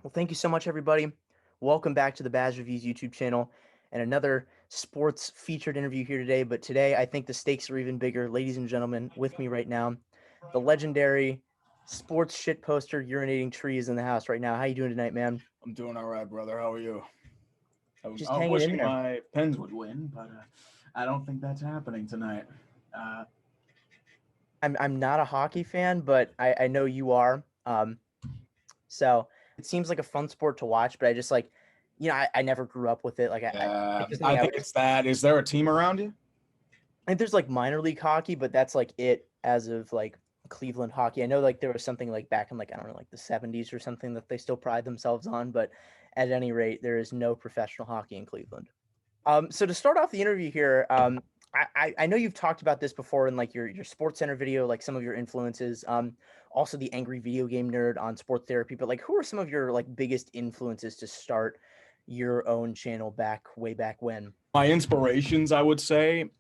Well, thank you so much, everybody. Welcome back to the Bazz Reviews YouTube channel and another sports featured interview here today. But today, I think the stakes are even bigger. Ladies and gentlemen, with me right now, the legendary sports shit poster urinating tree is in the house right now. How you doing tonight, man? I'm doing all right, brother. How are you? Just I was hanging in wishing there. my Pens would win, but I don't think that's happening tonight. Uh, I'm not a hockey fan, but I know you are. So it seems like a fun sport to watch, but I just like, I never grew up with it. Like it's just I something I think always it's that. Is there a team around you? I think there's like minor league hockey, but that's like it as of like Cleveland hockey. I know like there was something like back in like I don't know like the 70s or something that they still pride themselves on, but at any rate, there is no professional hockey in Cleveland. So to start off the interview here, I know you've talked about this before in like your Sports Center video, like some of your influences. Also the angry video game nerd on Sports Therapy, but like who are some of your like biggest influences to start your own channel way back when? My inspirations, I would say,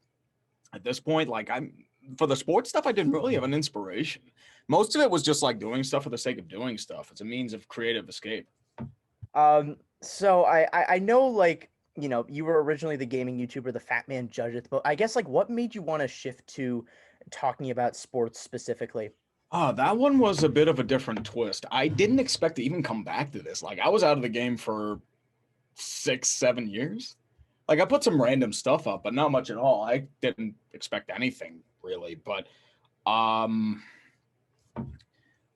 at this point, like I'm for the sports stuff, I didn't really have an inspiration. Most of it was just like doing stuff for the sake of doing stuff. It's a means of creative escape. So I know like you were originally the gaming YouTuber, the Fat Man Judgeth, but I guess like what made you want to shift to talking about sports specifically? That one was a bit of a different twist. I didn't expect to even come back to this. Like I was out of the game for 6, 7 years. Like I put some random stuff up, but not much at all. I didn't expect anything really, but um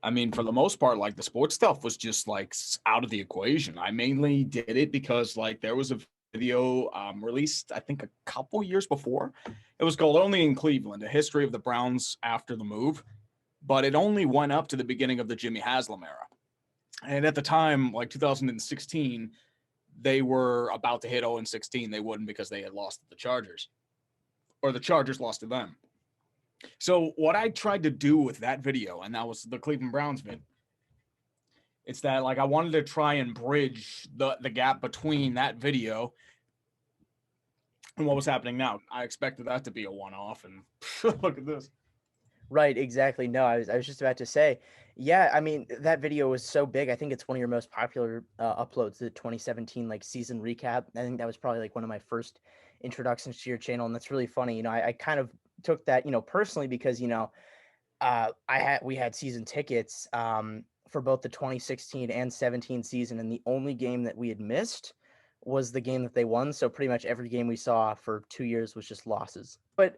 I mean for the most part like the sports stuff was just like out of the equation. I mainly did it because like there was a video released I think a couple years before. It was called Only in Cleveland: A History of the Browns After the Move, but it only went up to the beginning of the Jimmy Haslam era. And at the time, like 2016, they were about to hit 0-16. They wouldn't because they had lost to the Chargers, or the Chargers lost to them. So what I tried to do with that video, and that was the Cleveland Browns vid, it's that like I wanted to try and bridge the gap between that video and what was happening now. I expected that to be a one-off, and look at this. Right, exactly. No, I was just about to say, yeah, I mean, that video was so big. I think it's one of your most popular uploads, the 2017 like season recap. I think that was probably like one of my first introductions to your channel, and that's really funny. I kind of took that, personally because, we had season tickets for both the 2016 and 17 season, and the only game that we had missed was the game that they won. So pretty much every game we saw for 2 years was just losses. But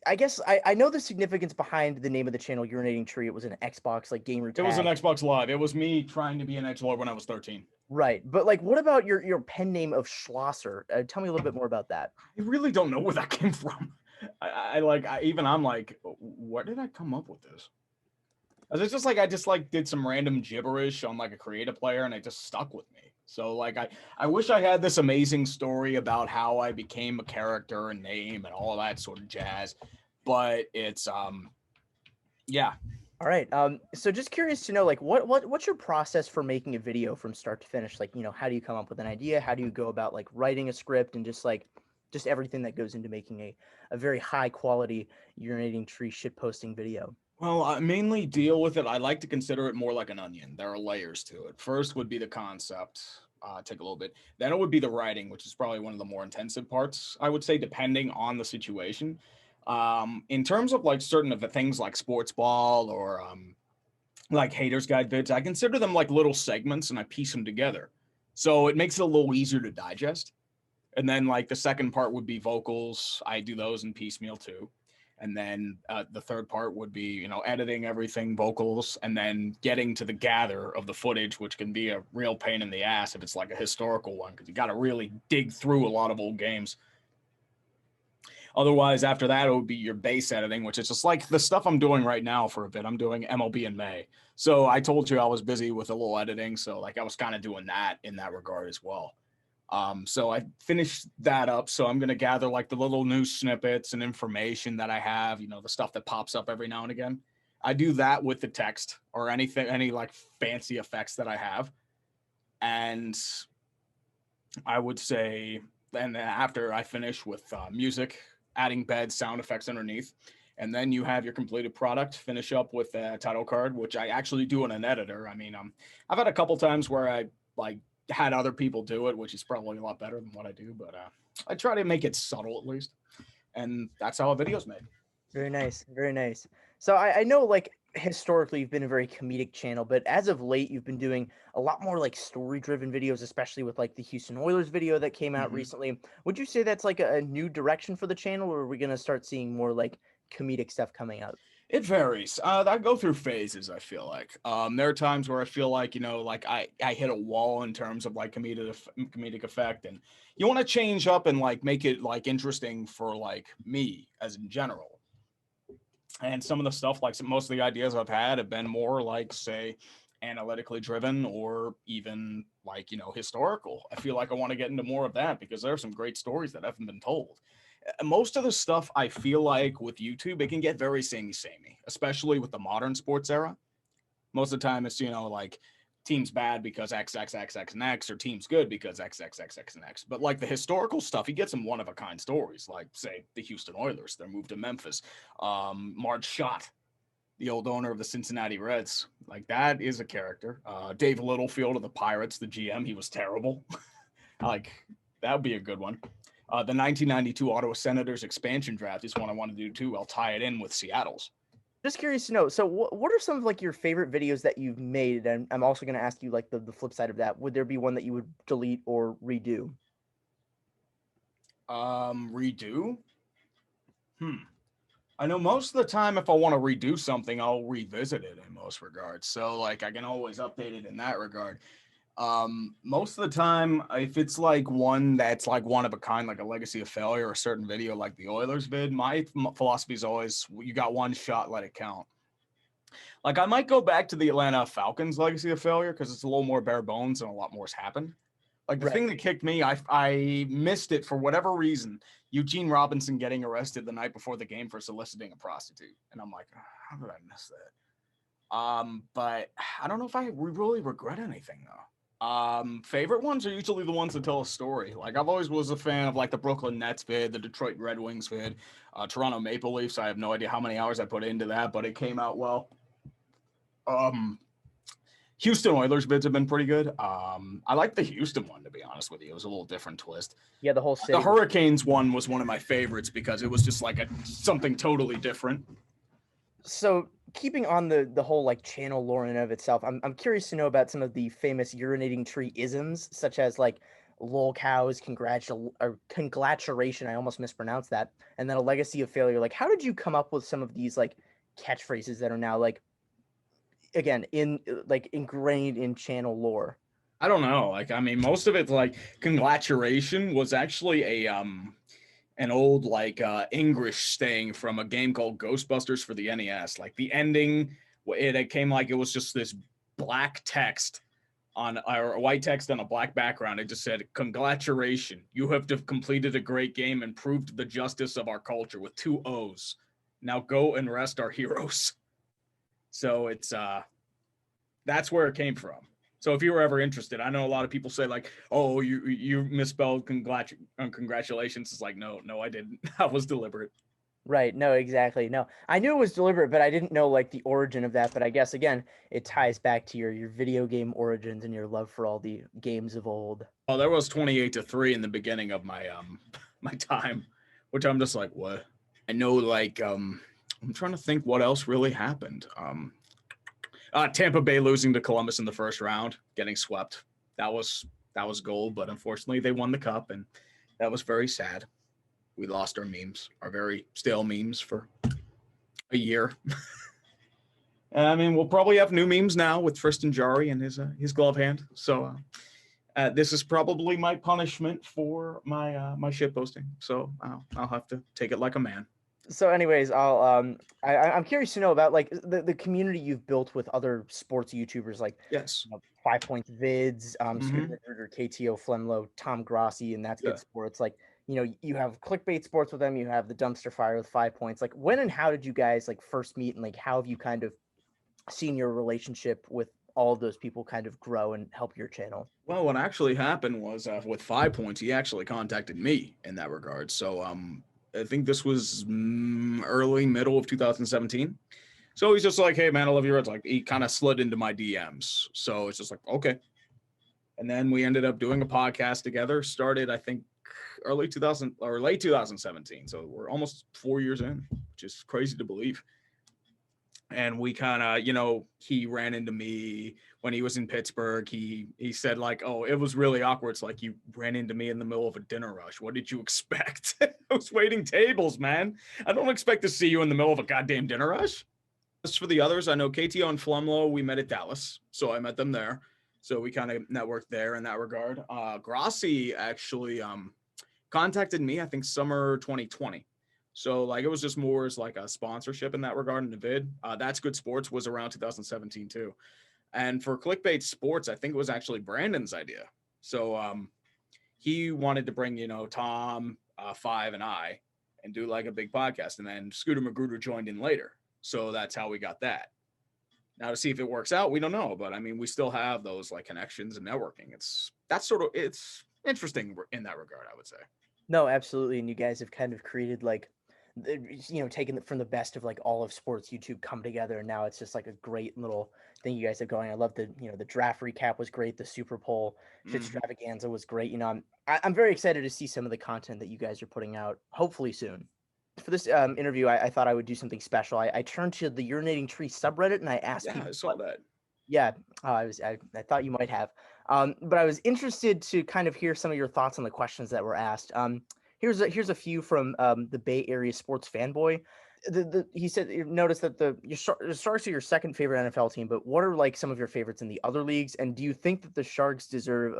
I guess I know the significance behind the name of the channel, Urinating Tree. It was an Xbox like gamer It was an tag, Xbox Live. It was me trying to be an edgelord when I was 13. right? But like, what about your pen name of Schlosser? Tell me a little bit more about that. I really don't know where that came from. I'm like, where did I come up with this? It's just like I just like did some random gibberish on like a creative player and it just stuck with me. So like I wish I had this amazing story about how I became a character and name and all of that sort of jazz. But it's yeah. All right. So just curious to know, like, what's your process for making a video from start to finish? Like, how do you come up with an idea? How do you go about like writing a script and just everything that goes into making a very high quality urinating tree shit posting video? Well, I mainly deal with it. I like to consider it more like an onion. There are layers to it. First would be the concept. Take a little bit. Then it would be the writing, which is probably one of the more intensive parts, I would say, depending on the situation. In terms of like certain of the things like sports ball or like haters guide vids, I consider them like little segments and I piece them together. So it makes it a little easier to digest. And then like the second part would be vocals. I do those in piecemeal too. And then the third part would be, editing everything, vocals, and then getting to the gather of the footage, which can be a real pain in the ass if it's like a historical one, because you got to really dig through a lot of old games. Otherwise, after that, it would be your base editing, which is just like the stuff I'm doing right now for a bit. I'm doing MLB in May. So I told you I was busy with a little editing. So like I was kind of doing that in that regard as well. So I finished that up. So I'm going to gather like the little news snippets and information that I have, the stuff that pops up every now and again. I do that with the text or anything, any like fancy effects that I have. And I would say, and then after I finish with music, adding bed sound effects underneath, and then you have your completed product. Finish up with a title card, which I actually do in an editor. I mean, I've had a couple times where I like had other people do it, which is probably a lot better than what I do. But I try to make it subtle at least, and that's how a video's made. Very nice, very nice. So I know like historically you've been a very comedic channel, but as of late you've been doing a lot more like story driven videos, especially with like the Houston Oilers video that came out Mhm. recently. Would you say that's like a new direction for the channel, or are we gonna start seeing more like comedic stuff coming out? It varies. I go through phases. I feel like there are times where I feel like like I hit a wall in terms of like comedic effect, and you want to change up and like make it like interesting for like me as in general. And some of the stuff, like most of the ideas I've had, have been more like say analytically driven or even like historical. I feel like I want to get into more of that because there are some great stories that haven't been told. Most of the stuff I feel like with YouTube, it can get very samey, especially with the modern sports era. Most of the time, it's like team's bad because X X X X and X, or team's good because X X X X and X. But like the historical stuff, he gets some one of a kind stories, like say the Houston Oilers, their move to Memphis, Marge Schott, the old owner of the Cincinnati Reds. Like that is a character. Dave Littlefield of the Pirates, the GM, he was terrible. Like that would be a good one. The 1992 Ottawa Senators expansion draft is one I want to do too. I'll tie it in with Seattle's. Just curious to know. So, what are some of like your favorite videos that you've made? And I'm also going to ask you like the flip side of that. Would there be one that you would delete or redo? Redo. I know most of the time, if I want to redo something, I'll revisit it in most regards. So, like, I can always update it in that regard. Most of the time, if it's like one that's like one of a kind, like a legacy of failure, or a certain video like the Oilers vid, my philosophy is always you got one shot, let it count. Like, I might go back to the Atlanta Falcons legacy of failure because it's a little more bare bones and a lot more's happened. Like the Right. thing that kicked me, I missed it for whatever reason. Eugene Robinson getting arrested the night before the game for soliciting a prostitute, and I'm like, how did I miss that? But I don't know if I really regret anything though. Favorite ones are usually the ones that tell a story. Like I've always was a fan of like the Brooklyn Nets vid, the Detroit Red Wings vid, Toronto Maple Leafs. I have no idea how many hours I put into that, but it came out well. Um, Houston Oilers bids have been pretty good. I like the Houston one, to be honest with you. It was a little different twist. Yeah, the whole The city was. Hurricanes one was one of my favorites because it was just like something totally different. So, keeping on the whole like channel lore in and of itself, I'm curious to know about some of the famous urinating tree isms, such as like lol cows, congratulation. I almost mispronounced that, and then a legacy of failure. Like, how did you come up with some of these like catchphrases that are now like again in like ingrained in channel lore? I don't know. Like, I mean, most of it, like, congratulation was actually an old like English saying from a game called Ghostbusters for the NES. Like the ending, it came like it was just this black text on or white text on a black background. It just said, "Congratulations, you have completed a great game and proved the justice of our culture with two O's. Now go and rest our heroes." So it's that's where it came from. So if you were ever interested, I know a lot of people say like, "Oh, you misspelled congratulations." It's like, no, I didn't. That was deliberate. Right. No, exactly. No, I knew it was deliberate, but I didn't know like the origin of that. But I guess again, it ties back to your video game origins and your love for all the games of old. Oh, there was 28-3 in the beginning of my my time, which I'm just like, what? I know, like I'm trying to think what else really happened. Tampa Bay losing to Columbus in the first round, getting swept. That was gold, but unfortunately they won the cup, and that was very sad. We lost our memes, our very stale memes for a year. I mean, we'll probably have new memes now with Tristan Jarry and his glove hand. So this is probably my punishment for my shit posting. So I'll have to take it like a man. So, anyways, I'm curious to know about like the community you've built with other sports YouTubers like Yes. 5 Points Vids, Mm-hmm. KTO Flemlow, Tom Grossi, and That's Yeah. Good Sports. Like, you have clickbait sports with them, you have the dumpster fire with 5 Points. Like, when and how did you guys like first meet, and like how have you kind of seen your relationship with all of those people kind of grow and help your channel? Well, what actually happened was with 5 Points, he actually contacted me in that regard. So I think this was early middle of 2017. So he's just like, "Hey man, I love your Reds." Like he kind of slid into my DMs. So it's just like, okay. And then we ended up doing a podcast together. Started, I think, early 2000 or late 2017. So we're almost 4 years in, which is crazy to believe. And we kind of, he ran into me when he was in Pittsburgh. He said like, "Oh, it was really awkward. It's like you ran into me in the middle of a dinner rush. What did you expect?" I was waiting tables, man. I don't expect to see you in the middle of a goddamn dinner rush. As for the others, I know KTO and Flumlo, we met at Dallas, so I met them there. So we kind of networked there in that regard. Grassi actually contacted me, I think summer 2020. So like it was just more as like a sponsorship in that regard in the vid. That's Good Sports was around 2017 too. And for Clickbait Sports, I think it was actually Brandon's idea. So he wanted to bring, Tom, Five, and I and do like a big podcast. And then Scooter Magruder joined in later. So that's how we got that. Now to see if it works out, we don't know. But I mean, we still have those like connections and networking. It's interesting in that regard, I would say. No, absolutely. And you guys have kind of created like, taken from the best of like all of sports YouTube come together. And now it's just like a great little thing you guys have going. I love the draft recap was great. The Super Bowl shit extravaganza was great. I'm very excited to see some of the content that you guys are putting out, hopefully soon. For this interview, I thought I would do something special. I turned to the Urinating Tree subreddit and I asked Yeah, people. I saw that. Yeah, I thought you might have, but I was interested to kind of hear some of your thoughts on the questions that were asked. Here's a few from the Bay Area sports fanboy. He said you noticed that the Sharks are your second favorite NFL team, but what are like some of your favorites in the other leagues? And do you think that the Sharks deserve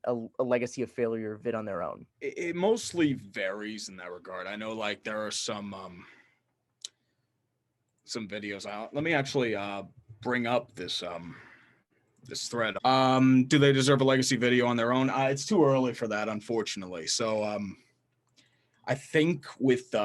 a legacy of failure vid on their own? It mostly varies in that regard. I know like there are some videos out. Let me actually bring up this this thread. Do they deserve a legacy video on their own? It's too early for that, unfortunately. So I think with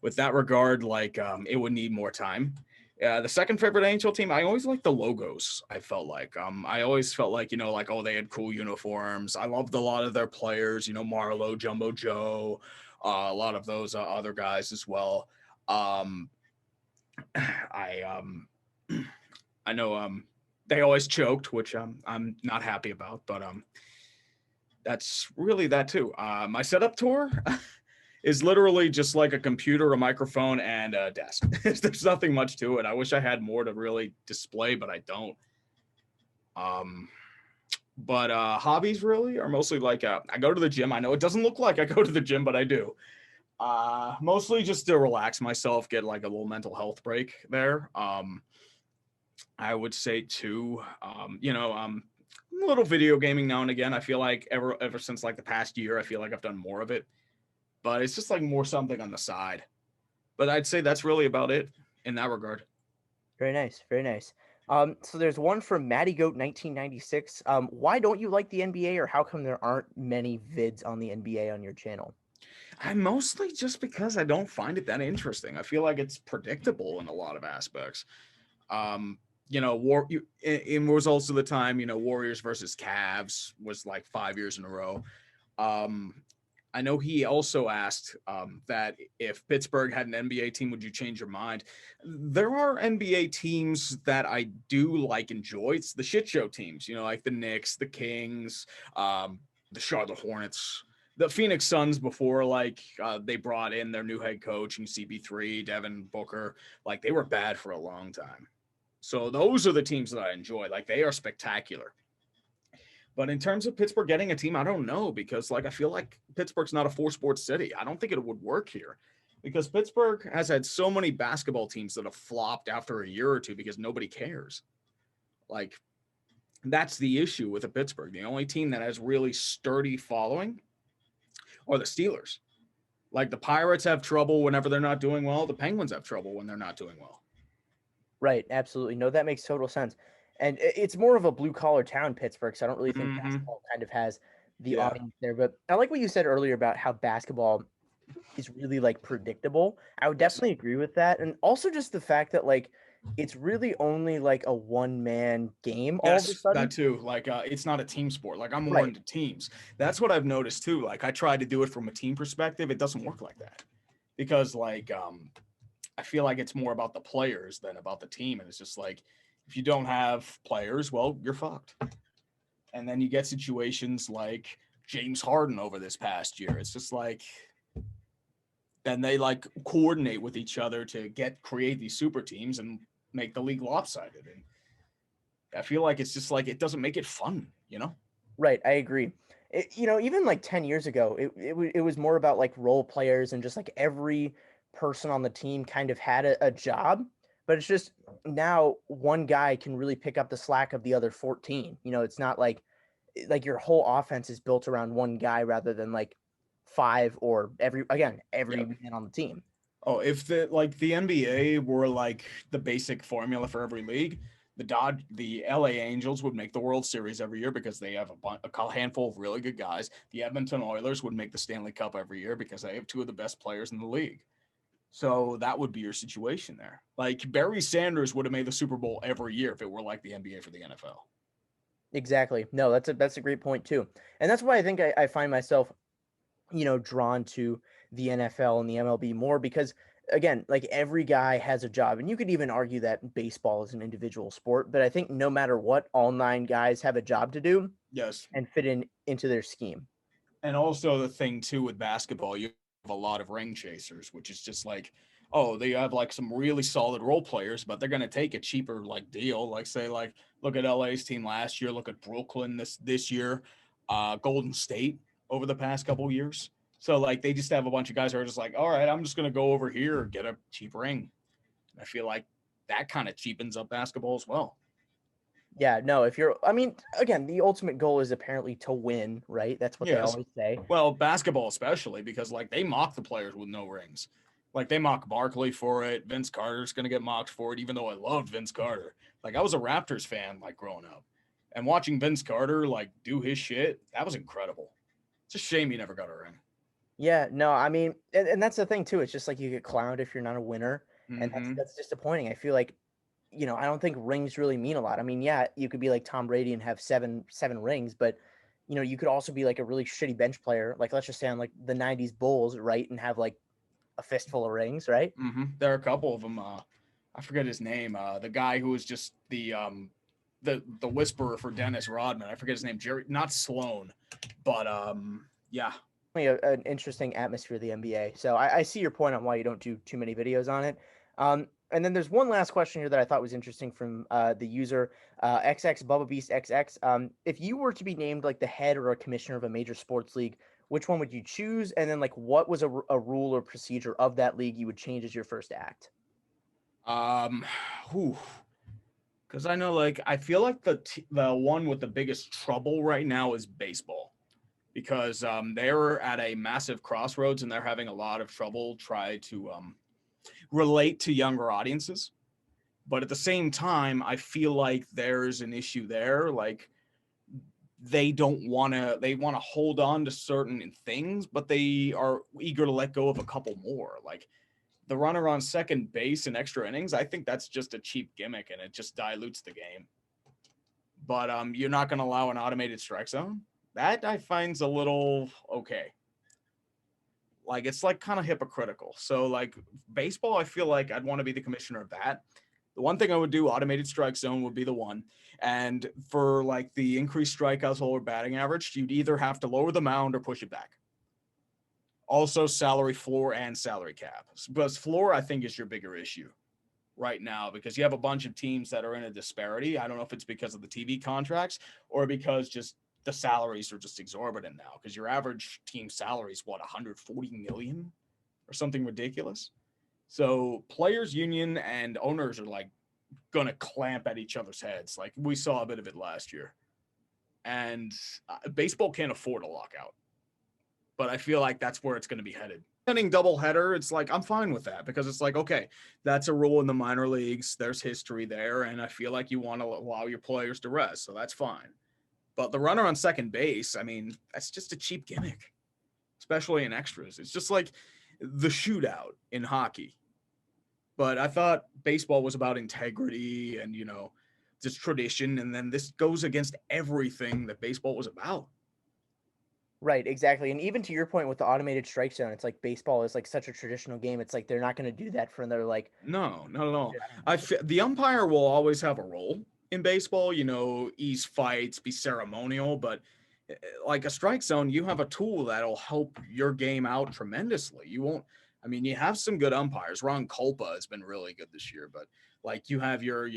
with that regard, like it would need more time. The second favorite NHL team, I always liked the logos. I felt like I always felt like like oh they had cool uniforms. I loved a lot of their players. Marlowe, Jumbo Joe, a lot of those other guys as well. I I know they always choked, which I'm not happy about, but that's really that too. My setup tour is literally just like a computer, a microphone, and a desk. There's nothing much to it. I wish I had more to really display, but I don't. But hobbies really are mostly like I go to the gym. I know it doesn't look like I go to the gym, but I do. Mostly just to relax myself, get like a little mental health break there. I would say too, a little video gaming now and again. I feel like ever since like the past year, I feel like I've done more of it, but it's just like more something on the side. But I'd say that's really about it in that regard. Very nice, very nice. So there's one from Matty Goat 1996. Why don't you like the NBA, or how come there aren't many vids on the NBA on your channel? I mostly just because I don't find it that interesting. I feel like it's predictable in a lot of aspects. In results of the time, Warriors versus Cavs was like 5 years in a row. I know he also asked that if Pittsburgh had an NBA team, would you change your mind? There are NBA teams that I do like enjoy. It's the shit show teams, like the Knicks, the Kings, the Charlotte Hornets, the Phoenix Suns before like they brought in their new head coach and CB3, Devin Booker. Like they were bad for a long time. So those are the teams that I enjoy. Like they are spectacular. But in terms of Pittsburgh getting a team, I don't know because like I feel like Pittsburgh's not a four-sport city. I don't think it would work here because Pittsburgh has had so many basketball teams that have flopped after a year or two because nobody cares. Like that's the issue with Pittsburgh. The only team that has really sturdy following are the Steelers. Like the Pirates have trouble whenever they're not doing well. The Penguins have trouble when they're not doing well. Right, absolutely. No, that makes total sense. And it's more of a blue collar town, Pittsburgh. So I don't really think basketball kind of has the audience there. But I like what you said earlier about how basketball is really like predictable. I would definitely agree with that. And also just the fact that like it's really only like a one-man game all of a sudden. That too. Like it's not a team sport. Like I'm more into teams. That's what I've noticed too. Like I try to do it from a team perspective. It doesn't work like that. Because like I feel like it's more about the players than about the team. And it's just like if you don't have players, well, you're fucked. And then you get situations like James Harden over this past year. It's just like, then they like coordinate with each other to create these super teams and make the league lopsided. And I feel like it's just like it doesn't make it fun, you know? Right, I agree. Even like 10 years ago, it was more about like role players and just like every person on the team kind of had a job. But it's just now one guy can really pick up the slack of the other 14. It's not like your whole offense is built around one guy rather than like five or every Yeah. man on the team. Oh, if the NBA were like the basic formula for every league, the LA Angels would make the World Series every year because they have a handful of really good guys. The Edmonton Oilers would make the Stanley Cup every year because they have two of the best players in the league. So that would be your situation there. Like Barry Sanders would have made the Super Bowl every year if it were like the NBA for the NFL. Exactly. No, that's a great point too. And that's why I think I find myself drawn to the NFL and the MLB more because again, like every guy has a job and you could even argue that baseball is an individual sport, but I think no matter what, all nine guys have a job to do Yes. and fit into their scheme. And also the thing too with basketball, you have a lot of ring chasers, which is just like, oh, they have like some really solid role players, but they're gonna take a cheaper like deal. Like say like look at LA's team last year, look at Brooklyn this year, Golden State over the past couple of years. So like they just have a bunch of guys who are just like, all right, I'm just gonna go over here and get a cheap ring. I feel like that kind of cheapens up basketball as well. Yeah, no, I mean, again, the ultimate goal is apparently to win, right? That's what they Yes. always say. Well, basketball especially because like they mock the players with no rings. Like they mock Barkley for it. Vince Carter's gonna get mocked for it, even though I loved Vince Carter. Like I was a Raptors fan like growing up. And watching Vince Carter like do his shit, that was incredible. It's a shame he never got a ring. Yeah, no, I mean, and that's the thing too. It's just like you get clowned if you're not a winner, and that's Mm-hmm. that's disappointing. I feel like I don't think rings really mean a lot. I mean, yeah, you could be like Tom Brady and have seven rings, but you could also be like a really shitty bench player. Like let's just say on like the '90s Bulls, right, and have like a fistful of rings, right? Mm-hmm. There are a couple of them. I forget his name. The guy who was just the whisperer for Dennis Rodman. I forget his name. Jerry, not Sloan, but yeah. An interesting atmosphere of the NBA. So I see your point on why you don't do too many videos on it. And then there's one last question here that I thought was interesting from the user XX Bubba Beast XX. If you were to be named like the head or a commissioner of a major sports league, which one would you choose? And then like what was a rule or procedure of that league you would change as your first act? Um, because I know like I feel like the one with the biggest trouble right now is baseball because they're at a massive crossroads and they're having a lot of trouble try to relate to younger audiences. But at the same time, I feel like there's an issue there. Like they want to hold on to certain things, but they are eager to let go of a couple more. Like the runner on second base in extra innings, I think that's just a cheap gimmick and it just dilutes the game. But you're not going to allow an automated strike zone. That I find's a little okay. Like it's like kind of hypocritical. So like baseball, I feel like I'd want to be the commissioner of that. The one thing I would do, automated strike zone would be the one. And for like the increased strikeouts or batting average, you'd either have to lower the mound or push it back. Also, salary floor and salary cap. But floor, I think, is your bigger issue right now because you have a bunch of teams that are in a disparity. I don't know if it's because of the TV contracts or because just the salaries are just exorbitant now because your average team salary is what 140 million or something ridiculous. So players union and owners are like gonna clamp at each other's heads. Like we saw a bit of it last year, and baseball can't afford a lockout. But I feel like that's where it's going to be headed. Sending double header, it's like I'm fine with that because it's like okay, that's a rule in the minor leagues. There's history there, and I feel like you want to allow your players to rest, so that's fine. But the runner on second base, I mean, that's just a cheap gimmick, especially in extras. It's just like the shootout in hockey. But I thought baseball was about integrity and just tradition, and then this goes against everything that baseball was about. Right, exactly. And even to your point with the automated strike zone, it's like baseball is like such a traditional game. It's like they're not going to do that for another like No, not at all. I don't know. The umpire will always have a role, in baseball, ease fights, be ceremonial, but like a strike zone, you have a tool that'll help your game out tremendously. You won't, I mean, you have some good umpires. Ron Culpa has been really good this year, but like you have your,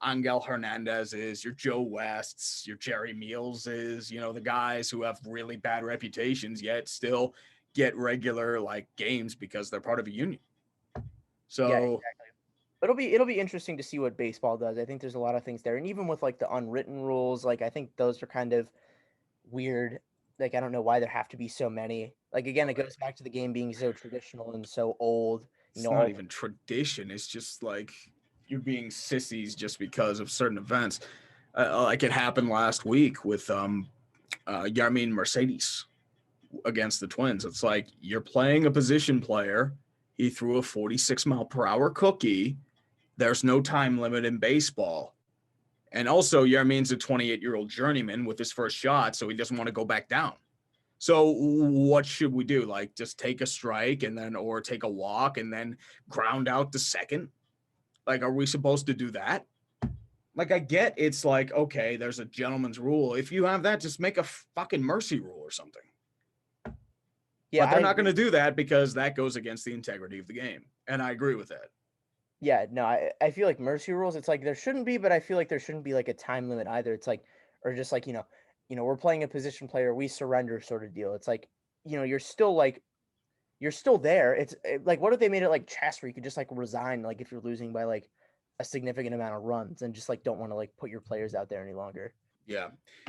Angel Hernandez's, your Joe West's, your Jerry Meals's, the guys who have really bad reputations yet still get regular like games because they're part of a union. Yeah, So it'll be interesting to see what baseball does. I think there's a lot of things there, and even with like the unwritten rules, like I think those are kind of weird. Like I don't know why there have to be so many. Like again, it goes back to the game being so traditional and so old. it's not All even tradition. It's just like you're being sissies just because of certain events. Like it happened last week with Yarmin Mercedes against the Twins. It's like you're playing a position player. He threw a 46-mile-per-hour cookie. There's no time limit in baseball. And also, Yarmin's a 28-year-old journeyman with his first shot, so he doesn't want to go back down. So what should we do? Like just take a strike and then, or take a walk and then ground out the second? Like, are we supposed to do that? Like, I get it's like, okay, there's a gentleman's rule. If you have that, just make a fucking mercy rule or something. yeah, But I they're not going agree. to do that because that goes against the integrity of the game. And I agree with that. Yeah, no, I feel like mercy rules. It's like there shouldn't be, but I feel like there shouldn't be like a time limit either. It's like, or just like we're playing a position player, we surrender sort of deal. It's like you're still like you're still there. Like, what if they made it like chess where you could just like resign, like if you're losing by like a significant amount of runs and just like don't want to like put your players out there any longer. Yeah.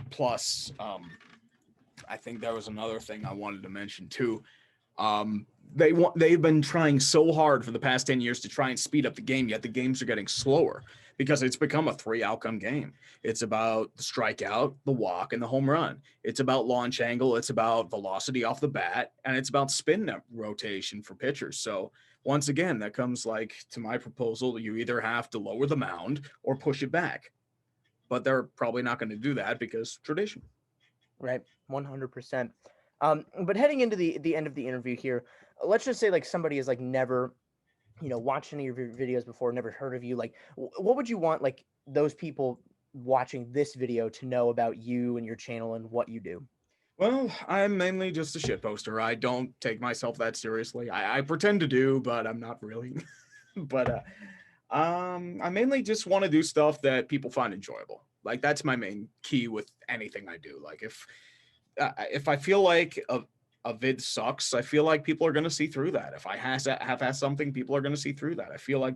Plus, I think there was another thing I wanted to mention too. Um, they've been trying so hard for the past 10 years to try and speed up the game, yet the games are getting slower because it's become a 3 outcome game. It's about the strikeout, the walk, and the home run. It's about launch angle, it's about velocity off the bat, and it's about spin rotation for pitchers. So once again, that comes like to my proposal, you either have to lower the mound or push it back. But they're probably not going to do that because tradition. Right, 100%. But heading into the end of the interview here, let's just say like somebody is like never watched any of your videos before, never heard of you. Like, what would you want like those people watching this video to know about you and your channel and what you do? Well, I'm mainly just a shit poster. I don't take myself that seriously. I pretend to do, but I'm not really. but I mainly just want to do stuff that people find enjoyable. Like that's my main key with anything I do. Like if I feel like a vid sucks, I feel like people are going to see through that. If I have had something, people are going to see through that. I feel like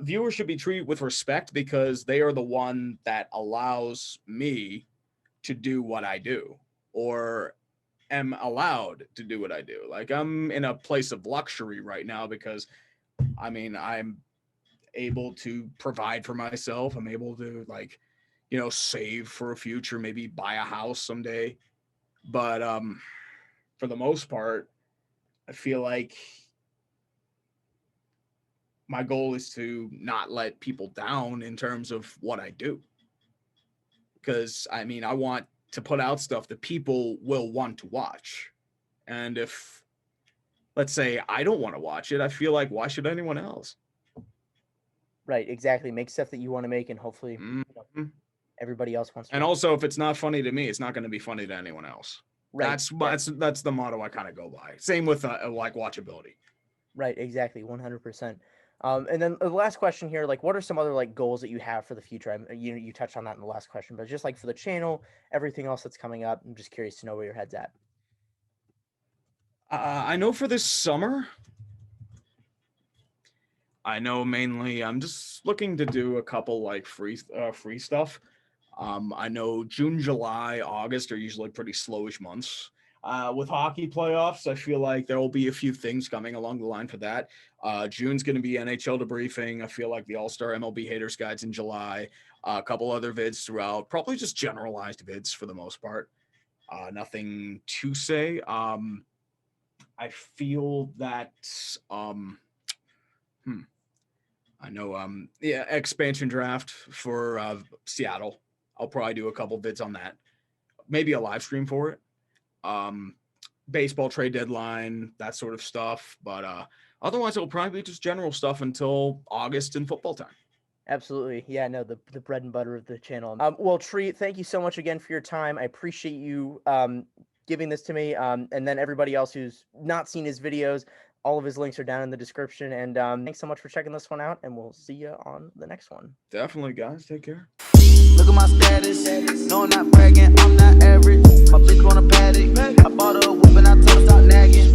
viewers should be treated with respect because they are the one that allows me to do what I do or am allowed to do what I do. Like I'm in a place of luxury right now because I'm able to provide for myself. I'm able to save for a future, maybe buy a house someday. But for the most part, I feel like my goal is to not let people down in terms of what I do. Because I want to put out stuff that people will want to watch. And if, let's say, I don't want to watch it, I feel like why should anyone else? Right, exactly. Make stuff that you want to make, and hopefully, Mm-hmm. everybody else wants to And watch. also, if it's not funny to me, it's not going to be funny to anyone else. Right, That's exactly. that's the motto I kind of go by. Same with like watchability. Right, exactly, 100%. And then the last question here, like, what are some other like goals that you have for the future? You touched on that in the last question, but just like for the channel, everything else that's coming up, I'm just curious to know where your head's at. I know for this summer, I know mainly I'm just looking to do a couple like free stuff. I know June, July, August are usually pretty slowish months. With hockey playoffs, I feel like there will be a few things coming along the line for that. June's going to be NHL debriefing. I feel like the All Star MLB Haters Guides in July. A couple other vids throughout, probably just generalized vids for the most part. Nothing to say. I feel that hmm, I know yeah, expansion draft for Seattle. I'll probably do a couple vids on that. Maybe a live stream for it. Um Baseball trade deadline, that sort of stuff. But otherwise it'll probably be just general stuff until August and football time. Absolutely. Yeah, no, the bread and butter of the channel. Well, Tree, thank you so much again for your time. I appreciate you giving this to me. And then everybody else who's not seen his videos, all of his links are down in the description. And thanks so much for checking this one out, and we'll see you on the next one. Definitely, guys. Take care. Look at my status. No, I'm not bragging. I'm not average. My bitch want a paddock. I bought her a whip and I told her stop nagging.